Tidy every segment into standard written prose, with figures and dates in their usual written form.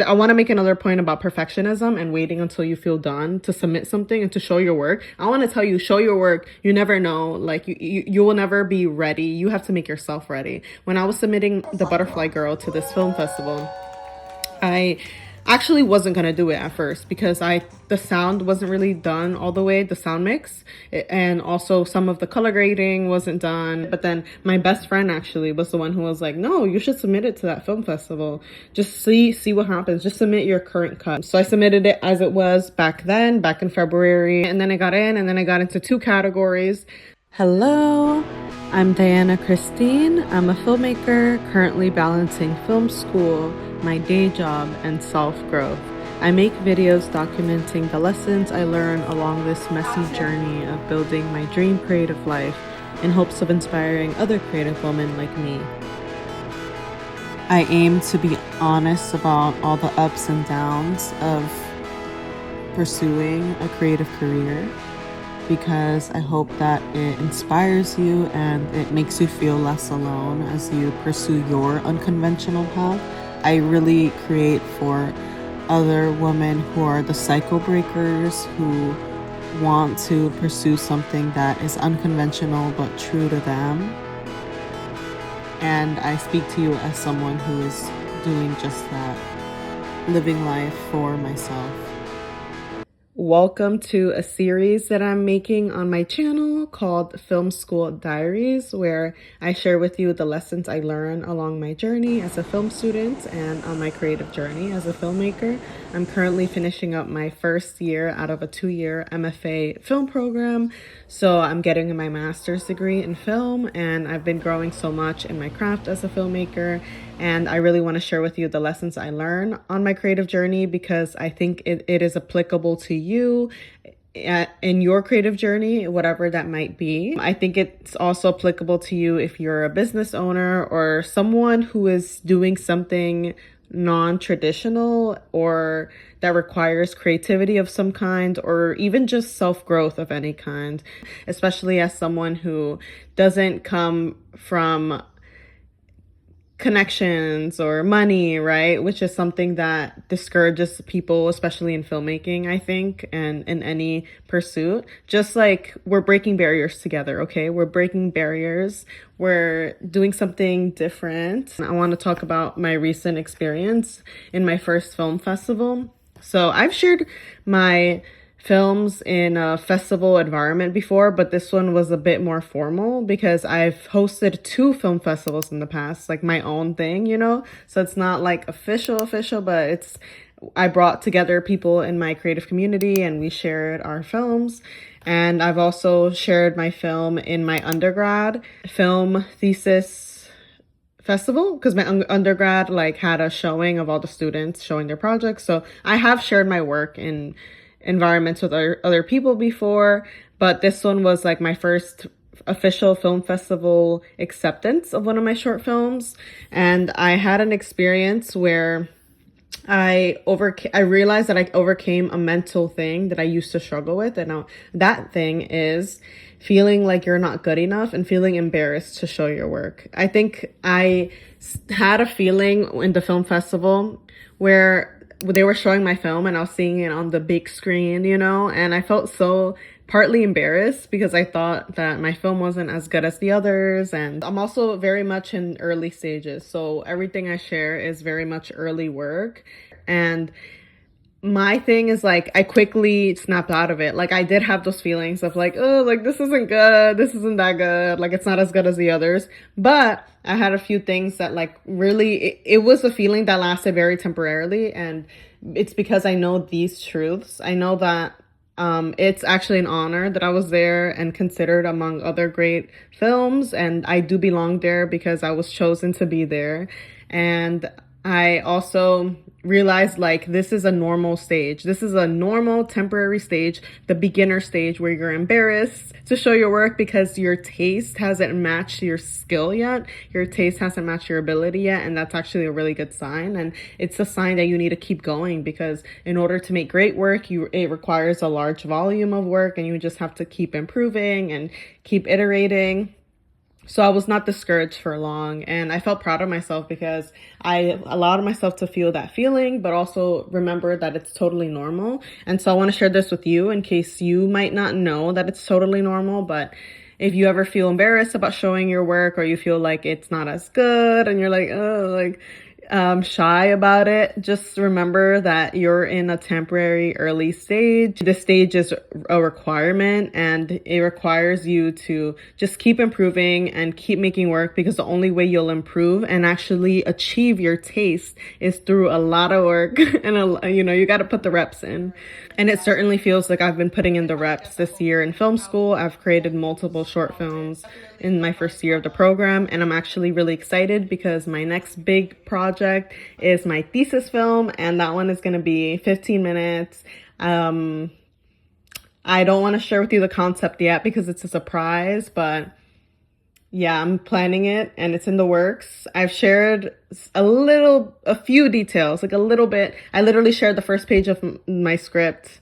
I want to make another point about perfectionism and waiting until you feel done to submit something and to show your work. I want to tell you, show your work. You never know. Like you will never be ready. You have to make yourself ready. When I was submitting The Butterfly Girl to this film festival, I actually wasn't gonna do it at first because the sound wasn't really done all the way, the sound mix, and also some of the color grading wasn't done. But then my best friend actually was the one who was like, no, you should submit it to that film festival. Just see what happens. Just submit your current cut. So I submitted it as it was back then, back in February, and then I got in, and then I got into 2 categories. Hello, I'm Diana Christine. I'm a filmmaker currently balancing film school, my day job, and self-growth. I make videos documenting the lessons I learn along this messy journey of building my dream creative life in hopes of inspiring other creative women like me. I aim to be honest about all the ups and downs of pursuing a creative career, because I hope that it inspires you and it makes you feel less alone as you pursue your unconventional path. I really create for other women who are the cycle breakers, who want to pursue something that is unconventional but true to them. And I speak to you as someone who is doing just that, living life for myself. Welcome to a series that I'm making on my channel called Film School Diaries, where I share with you the lessons I learn along my journey as a film student and on my creative journey as a filmmaker. I'm currently finishing up my first year out of a 2-year MFA film program. So I'm getting my master's degree in film, and I've been growing so much in my craft as a filmmaker. And I really want to share with you the lessons I learn on my creative journey, because I think it is applicable to you in your creative journey, whatever that might be. I think it's also applicable to you if you're a business owner or someone who is doing something non-traditional or that requires creativity of some kind, or even just self-growth of any kind, especially as someone who doesn't come from connections or money, right? Which is something that discourages people, especially in filmmaking, I think, and in any pursuit. Just like we're breaking barriers together, okay? We're breaking barriers. We're doing something different. I want to talk about my recent experience in my first film festival. So I've shared my films in a festival environment before, but this one was a bit more formal because I've hosted 2 film festivals in the past, like my own thing, you know? So it's not like official, but I brought together people in my creative community and we shared our films. And I've also shared my film in my undergrad film thesis festival, because my undergrad had a showing of all the students showing their projects. So I have shared my work in environments with other people before, but this one was like my first official film festival acceptance of one of my short films. And I had an experience where I realized that I overcame a mental thing that I used to struggle with. And now that thing is feeling like you're not good enough and feeling embarrassed to show your work. I think I had a feeling in the film festival where they were showing my film and I was seeing it on the big screen, you know, and I felt so partly embarrassed because I thought that my film wasn't as good as the others. And I'm also very much in early stages, so everything I share is very much early work. And my thing is I quickly snapped out of it. I did have those feelings of this isn't good, this isn't that good, it's not as good as the others. But I had a few things that really, it was a feeling that lasted very temporarily. And it's because I know these truths. I know that it's actually an honor that I was there and considered among other great films. And I do belong there because I was chosen to be there. And I also realized this is a normal stage. This is a normal temporary stage, the beginner stage, where you're embarrassed to show your work because your taste hasn't matched your skill yet. Your taste hasn't matched your ability yet. And that's actually a really good sign. And it's a sign that you need to keep going, because in order to make great work, it requires a large volume of work, and you just have to keep improving and keep iterating. So I was not discouraged for long, and I felt proud of myself because I allowed myself to feel that feeling, but also remember that it's totally normal. And so I want to share this with you in case you might not know that it's totally normal, but if you ever feel embarrassed about showing your work, or you feel like it's not as good and you're like, oh, like, shy about it, just remember that you're in a temporary early stage. This stage is a requirement, and it requires you to just keep improving and keep making work, because the only way you'll improve and actually achieve your taste is through a lot of work and you got to put the reps in. And it certainly feels like I've been putting in the reps this year in film school. I've created multiple short films in my first year of the program, and I'm actually really excited because my next big project is my thesis film, and that one is going to be 15 minutes. I don't want to share with you the concept yet because it's a surprise, but yeah, I'm planning it and it's in the works. I've shared a few details, like a little bit. I literally shared the first page of my script,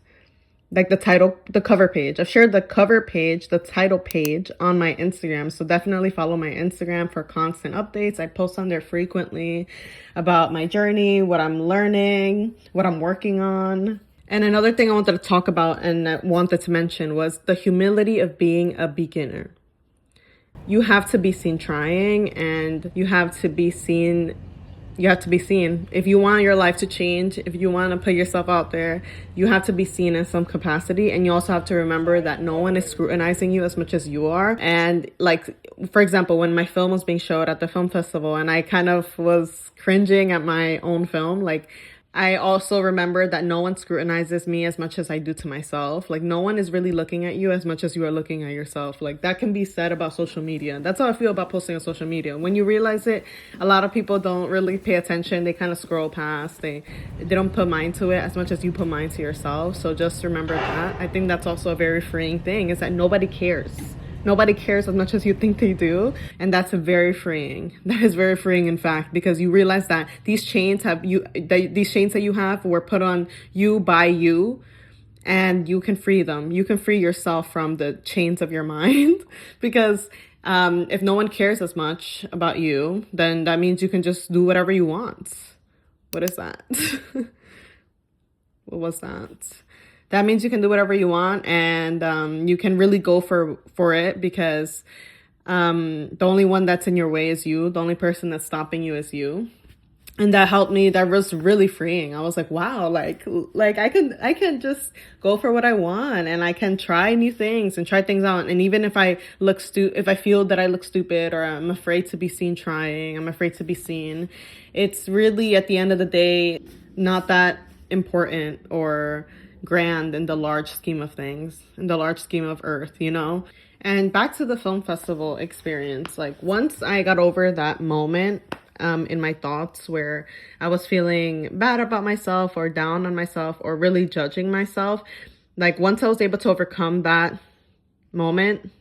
like the title, the cover page. I've shared the cover page, the title page on my Instagram. So definitely follow my Instagram for constant updates. I post on there frequently about my journey, what I'm learning, what I'm working on. And another thing I wanted to talk about and I wanted to mention was the humility of being a beginner. You have to be seen trying, and you have to be seen. If you want your life to change, if you want to put yourself out there, you have to be seen in some capacity. And you also have to remember that no one is scrutinizing you as much as you are. And like, for example, when my film was being showed at the film festival and I kind of was cringing at my own film, like, I also remember that no one scrutinizes me as much as I do to myself. Like, no one is really looking at you as much as you are looking at yourself. Like, that can be said about social media. That's how I feel about posting on social media. When you realize it, a lot of people don't really pay attention. They kind of scroll past. They don't put mind to it as much as you put mind to yourself. So just remember that. I think that's also a very freeing thing, is that nobody cares. Nobody cares as much as you think they do. And that's very freeing. That is very freeing, in fact, because you realize that these chains that you have were put on you by you, and you can free them. You can free yourself from the chains of your mind because if no one cares as much about you, then that means you can just do whatever you want. What is that? What was that? That means you can do whatever you want, and you can really go for it, because the only one that's in your way is you. The only person that's stopping you is you. And that helped me. That was really freeing. I was like, wow, like I can just go for what I want, and I can try new things and try things out. And even if I feel that I look stupid, or I'm afraid to be seen trying, I'm afraid to be seen, it's really, at the end of the day, not that important or grand in the large scheme of things, in the large scheme of earth, And back to the film festival experience, like, once I got over that moment in my thoughts where I was feeling bad about myself or down on myself or really judging myself, like, once I was able to overcome that moment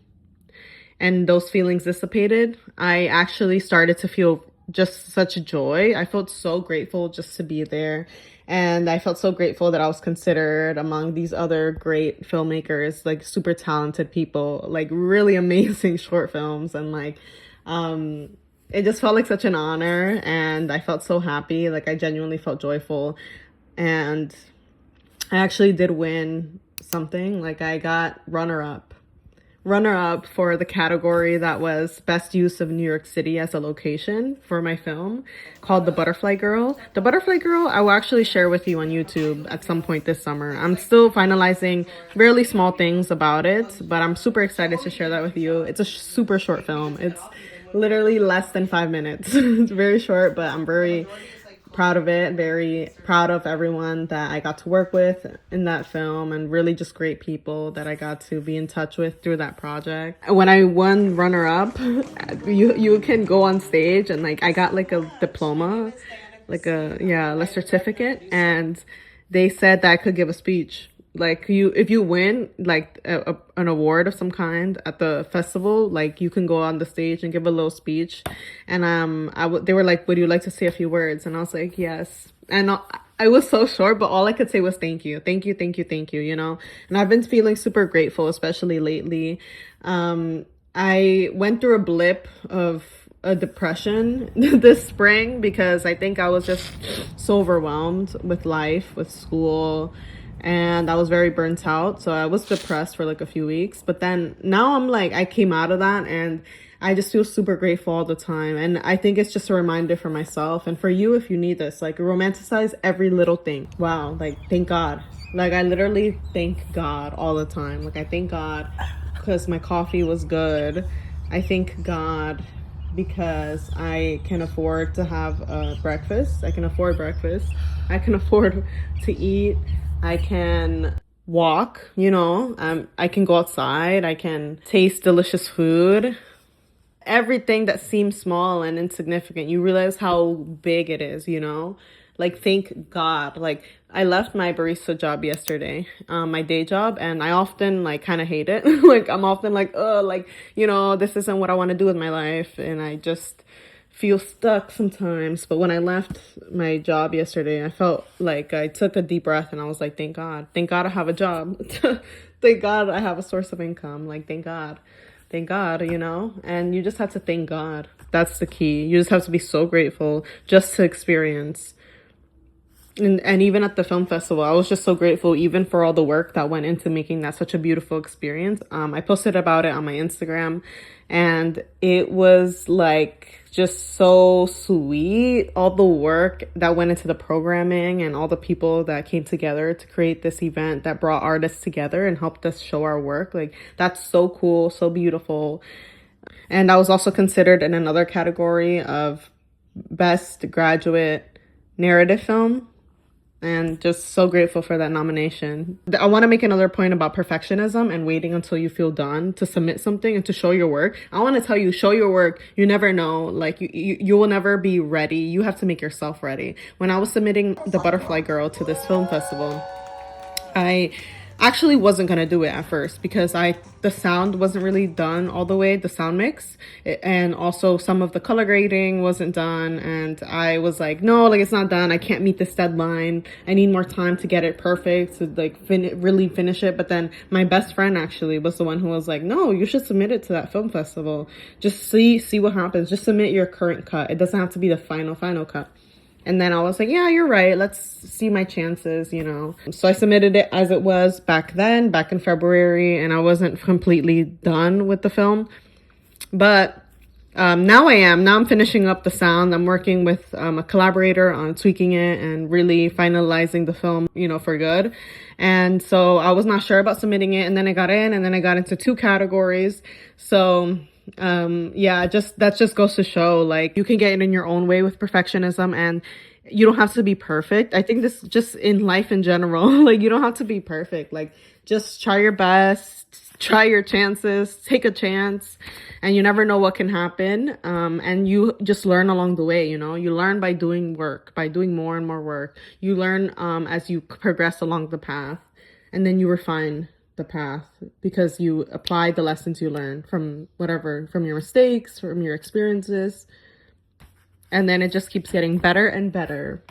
and those feelings dissipated, I actually started to feel just such joy. I felt so grateful just to be there. And I felt so grateful that I was considered among these other great filmmakers, like super talented people, like really amazing short films. And like, it just felt like such an honor, and I felt so happy. Like, I genuinely felt joyful. And I actually did win something. Like, I got runner-up for the category that was best use of New York City as a location for my film, called The Butterfly Girl. The Butterfly Girl, I will actually share with you on YouTube at some point this summer. I'm still finalizing really small things about it, but I'm super excited to share that with you. It's a super short film. It's literally less than 5 minutes. It's very short, but I'm very proud of it, very proud of everyone that I got to work with in that film, and really just great people that I got to be in touch with through that project. When I won runner-up, you can go on stage, and like, I got like a diploma, like a certificate, and they said that I could give a speech. Like, if you win like an award of some kind at the festival, like, you can go on the stage and give a little speech. And they were like, would you like to say a few words? And I was like, yes. And I was so short, but all I could say was thank you, thank you, thank you, thank you, And I've been feeling super grateful, especially lately. I went through a blip of a depression this spring because I think I was just so overwhelmed with life, with school, and I was very burnt out. So I was depressed for like a few weeks. But then now I'm like, I came out of that and I just feel super grateful all the time. And I think it's just a reminder for myself and for you if you need this. Like, romanticize every little thing. Wow, like, thank God. Like, I literally thank God all the time. Like, I thank God because my coffee was good. I thank God because I can afford to have breakfast. I can afford breakfast. I can afford to eat. I can walk, I can go outside. I can taste delicious food. Everything that seems small and insignificant, you realize how big it is, Like, thank God. Like, I left my barista job yesterday, my day job, and I often, like, kind of hate it. Like, I'm often like, oh, like, this isn't what I want to do with my life, and I just feel stuck sometimes. But when I left my job yesterday, I felt like I took a deep breath, and I was like, thank God. Thank God I have a job. Thank God I have a source of income. Like, thank God. Thank God, and you just have to thank God. That's the key. You just have to be so grateful just to experience. And even at the film festival, I was just so grateful, even for all the work that went into making that such a beautiful experience. I posted about it on my Instagram, and it was like just so sweet. All the work that went into the programming and all the people that came together to create this event that brought artists together and helped us show our work. Like, that's so cool, so beautiful. And I was also considered in another category of best graduate narrative film, and just so grateful for that nomination. I want to make another point about perfectionism and waiting until you feel done to submit something and to show your work. I want to tell you, show your work. You never know. Like, you will never be ready. You have to make yourself ready. When I was submitting The Butterfly Girl to this film festival, I actually wasn't gonna do it at first because the sound wasn't really done all the way, the sound mix, and also some of the color grading wasn't done, and I was like, no, like, it's not done. I can't meet this deadline. I need more time to get it perfect, to like really finish it. But then my best friend actually was the one who was like, no, you should submit it to that film festival. Just see what happens. Just submit your current cut. It doesn't have to be the final cut. And then I was like, yeah, you're right. Let's see my chances, So I submitted it as it was back in February, and I wasn't completely done with the film. But now I am. Now I'm finishing up the sound. I'm working with a collaborator on tweaking it and really finalizing the film, for good. And so I was not sure about submitting it. And then I got in, and then I got into 2 categories. So that just goes to show, like, you can get in your own way with perfectionism, and you don't have to be perfect. I think this just in life in general, like, you don't have to be perfect. Like, just try your best, try your chances, take a chance, and you never know what can happen. And you just learn along the way, you learn by doing work, by doing more and more work. You learn as you progress along the path, and then you refine the path because you apply the lessons you learn from your mistakes, from your experiences, and then it just keeps getting better and better.